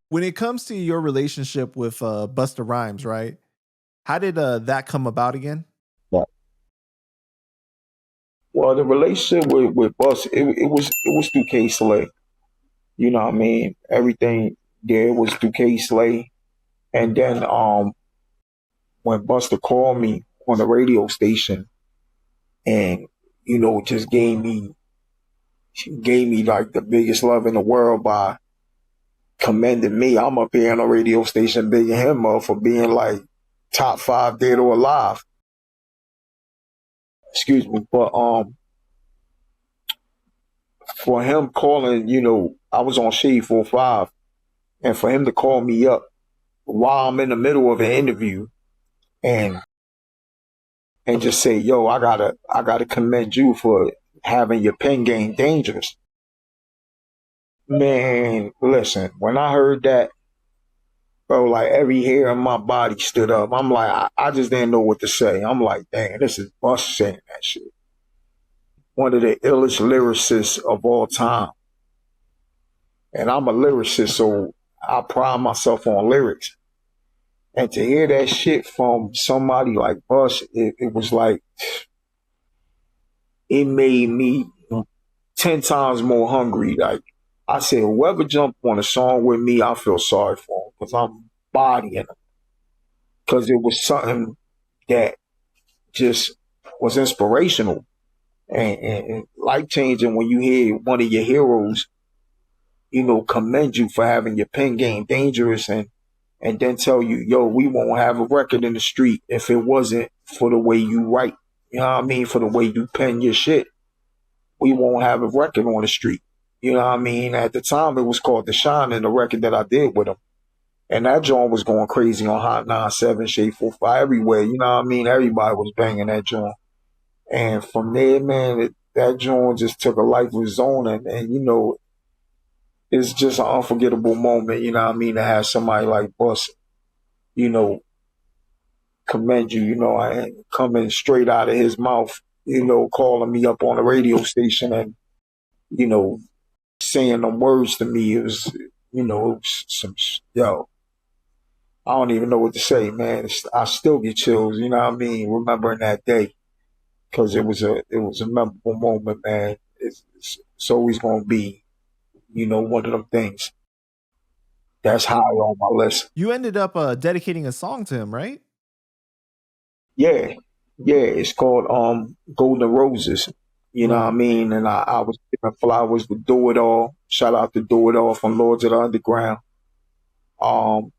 When it comes to your relationship with Busta Rhymes, right? How did that come about again? Well, the relationship with Bus, it was through K Slay. You know what I mean? Everything there was through K Slay. And then when Buster called me on the radio station and, just gave me like the biggest love in the world by commending me. I'm up here on a radio station bigging him up for being like top 5 dead or alive. Excuse me. But for him calling, I was on Shade 45, and for him to call me up while I'm in the middle of an interview and just say, yo, I gotta commend you for having your pen game dangerous. Man, listen, when I heard that, bro, like every hair in my body stood up. I'm like, I just didn't know what to say. I'm like, dang, this is Bus saying that shit. One of the illest lyricists of all time. And I'm a lyricist, so I pride myself on lyrics. And to hear that shit from somebody like Bus, it was like, it made me 10 times more hungry. Like, I said, whoever jumped on a song with me, I feel sorry for him because I'm bodying him. Because it was something that just was inspirational and life-changing when you hear one of your heroes, commend you for having your pen game dangerous and then tell you, yo, we won't have a record in the street if it wasn't for the way you write. You know what I mean? For the way you pen your shit. We won't have a record on the street. You know what I mean? At the time, it was called The Shine, and the record that I did with him. And that joint was going crazy on Hot 97, Shade 45, everywhere. You know what I mean? Everybody was banging that joint. And from there, man, that joint just took a life of its own. And it's just an unforgettable moment, you know what I mean, to have somebody like Bus, commend you, and coming straight out of his mouth, calling me up on the radio station and, saying them words to me. It was, yo, I don't even know what to say, man. I still get chills, you know what I mean, remembering that day, because it was a memorable moment, man. It's always going to be, one of them things that's high on my list. You ended up dedicating a song to him, right? Yeah, it's called Golden Roses. You know what I mean? And I was giving flowers with Do It All. Shout out to Do It All from Lords of the Underground. Busta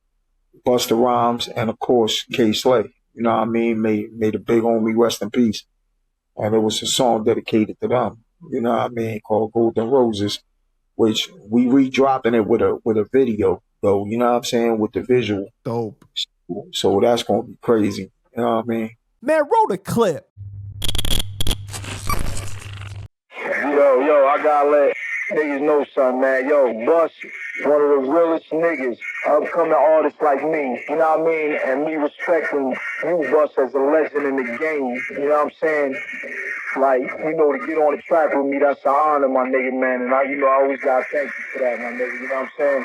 Rhymes, and of course K Slay. You know what I mean? Made a big homie rest in peace. And it was a song dedicated to them. You know what I mean? Called Golden Roses, which we redropping it with a video, though. You know what I'm saying? With the visual. Dope. So that's gonna be crazy. You know what I mean? Man, roll the clip. Yo, I gotta let niggas know something, man. Yo, Bus, one of the realest niggas, upcoming artists like me, you know what I mean? And me respecting you, Bus, as a legend in the game, you know what I'm saying? Like, to get on the track with me, that's an honor, my nigga, man. And I always gotta thank you for that, my nigga, you know what I'm saying?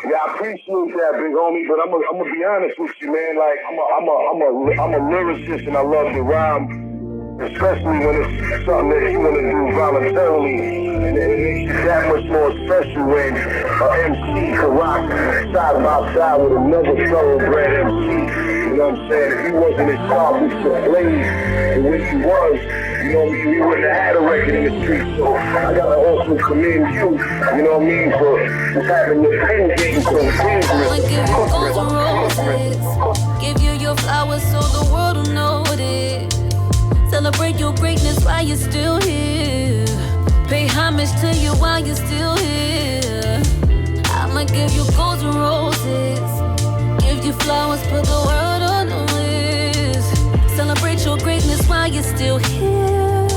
Yeah, I appreciate that, big homie, but I'm gonna be honest with you, man. Like, I'm a lyricist and I love to rhyme. Especially when it's something that you want to do voluntarily, and it makes it that much more special when an MC can rock side by side with another thoroughbred MC. You know what I'm saying? If he wasn't as sharp as the blade in which he was, we wouldn't have had a record in the street. So I gotta also commend you, you know what I mean, for just having your pen game so dangerous. I'ma give you golden roses, give you your flowers so the world will notice. Celebrate your greatness while you're still here. Pay homage to you while you're still here. I'ma give you golden roses, give you flowers, put the world on the list. Celebrate your greatness while you're still here.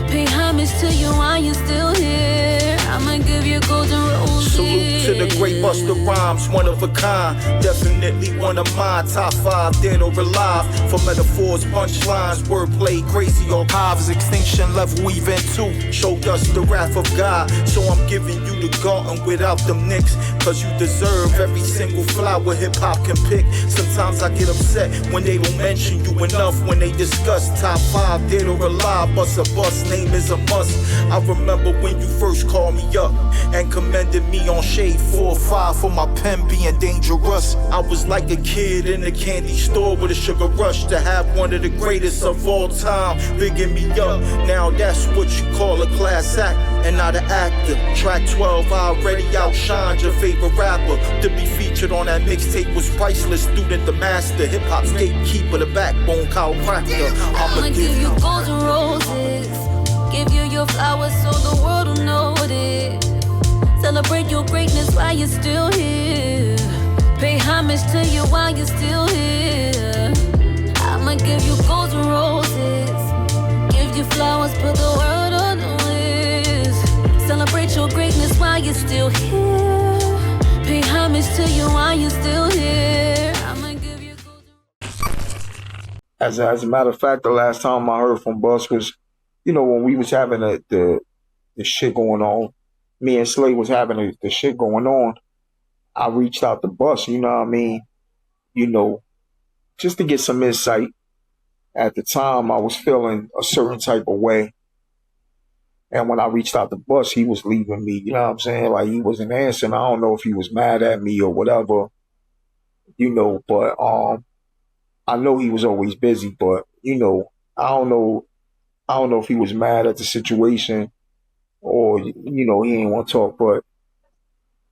Pay homage to you while you're still here. I'ma give you golden roses. Salute to the great Busta Rhymes, one of a kind, definitely one of mine. Top 5, dead or alive. For metaphors, punchlines, wordplay, crazy or hives, extinction level event 2 showed us the wrath of God. So I'm giving you the garden without them nicks, cause you deserve every single flower hip-hop can pick. Sometimes I get upset when they don't mention you enough, when they discuss top 5, dead or alive. Bust a bus, name is a must. I remember when you first called me up and commended me on Shade 4 or 5 for my pen being dangerous. I was like a kid in a candy store with a sugar rush to have one of the greatest of all time bigging me up. Now that's what you call a class act and not an actor. Track 12, I already outshined your favorite rapper. To be featured on that mixtape was priceless. Student the master, hip-hop's gatekeeper, the backbone chiropractor. I'ma give you golden roses, give you your flowers so the world will know it. Celebrate your greatness while you're still here. Pay homage to you while you're still here. I'ma give you golden roses, give you flowers, put the world on the list. Celebrate your greatness while you're still here. Pay homage to you while you're still here. I'ma give you golden. As a matter of fact, the last time I heard from Bus was, when we was having the shit going on, me and Slay was having the shit going on. I reached out to Bus, you know what I mean? Just to get some insight. At the time, I was feeling a certain type of way. And when I reached out to Bus, he was leaving me, you know what I'm saying? Like, he wasn't answering. I don't know if he was mad at me or whatever, but I know he was always busy, but, I don't know if he was mad at the situation or, he didn't want to talk, but,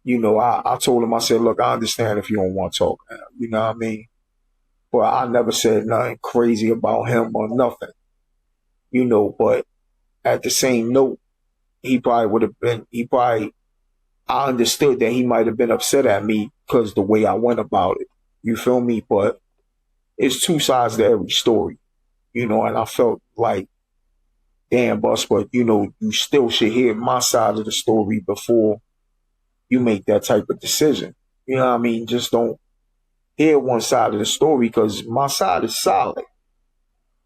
I told him, I said, look, I understand if you don't want to talk, you know what I mean? But I never said nothing crazy about him or nothing, but at the same note, I understood that he might have been upset at me because the way I went about it, you feel me? But it's two sides to every story, and I felt like, damn, Bus, but, you still should hear my side of the story before you make that type of decision. You know what I mean? Just don't hear one side of the story, because my side is solid.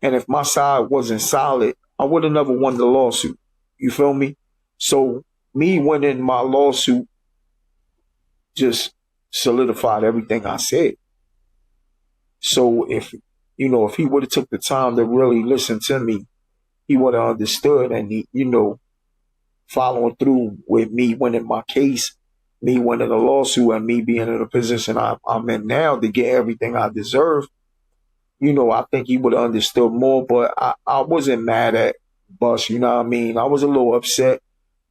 And if my side wasn't solid, I would have never won the lawsuit. You feel me? So me winning my lawsuit just solidified everything I said. So if he would have took the time to really listen to me, he would have understood, and following through with me winning my case, me winning a lawsuit, and me being in a position I'm in now to get everything I deserve, I think he would have understood more. But I wasn't mad at Bus, you know what I mean? I was a little upset,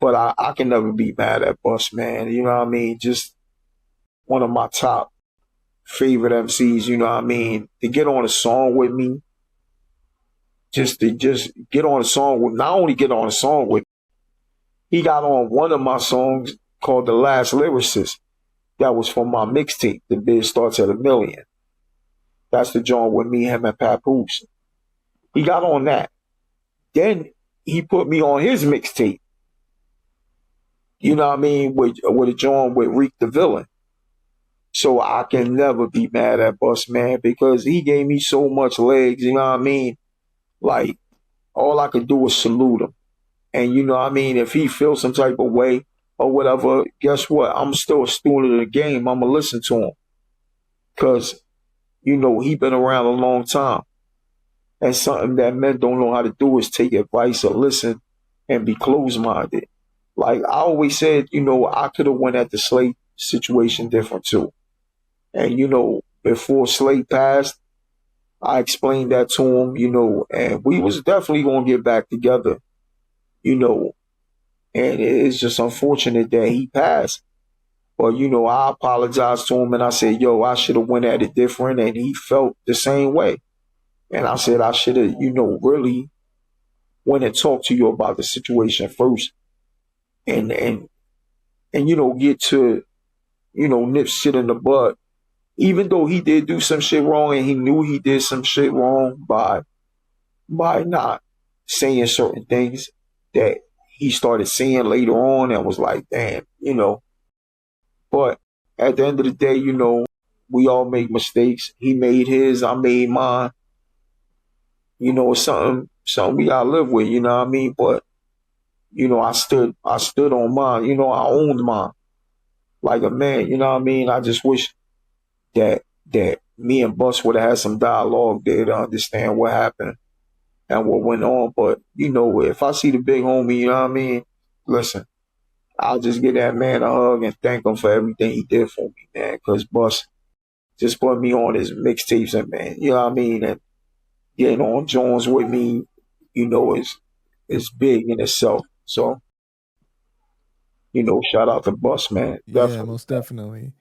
but I can never be mad at Bus, man. You know what I mean? Just one of my top favorite MCs, you know what I mean? To get on a song with me, just get on a song with, not only get on a song with, he got on one of my songs called The Last Lyricist. That was from my mixtape, The Bid Starts at $1 Million. That's the joint with me, him, and Papoose. He got on that. Then he put me on his mixtape. You know what I mean? With a joint with Reek the Villain. So I can never be mad at Bus, man, because he gave me so much legs, you know what I mean? Like, all I could do was salute him. And you know what I mean? If he feels some type of way or whatever, guess what? I'm still a student of the game. I'm going to listen to him. Because, he been around a long time. And something that men don't know how to do is take advice or listen and be closed-minded. Like I always said, I could have went at the Slate situation different too. And, before Slate passed, I explained that to him, and we was definitely going to get back together, and it's just unfortunate that he passed. But, I apologized to him and I said, yo, I should have went at it different. And he felt the same way. And I said, I should have, really went and talked to you about the situation first and get to, nip shit in the bud. Even though he did do some shit wrong and he knew he did some shit wrong by not saying certain things that he started saying later on and was like, damn, But at the end of the day, you know, we all make mistakes. He made his, I made mine. You know, it's something we gotta live with, you know what I mean? But, you know, I stood on mine, you know, I owned mine like a man, you know what I mean? I just wish that me and Bus would have had some dialogue there to understand what happened and what went on. But, you know, if I see the big homie, you know what I mean? Listen, I'll just give that man a hug and thank him for everything he did for me, man. Because Bus just put me on his mixtapes and, man, you know what I mean? And getting on Jones with me, you know, is big in itself. So, you know, shout out to Bus, man. Yeah, Definitely. most definitely.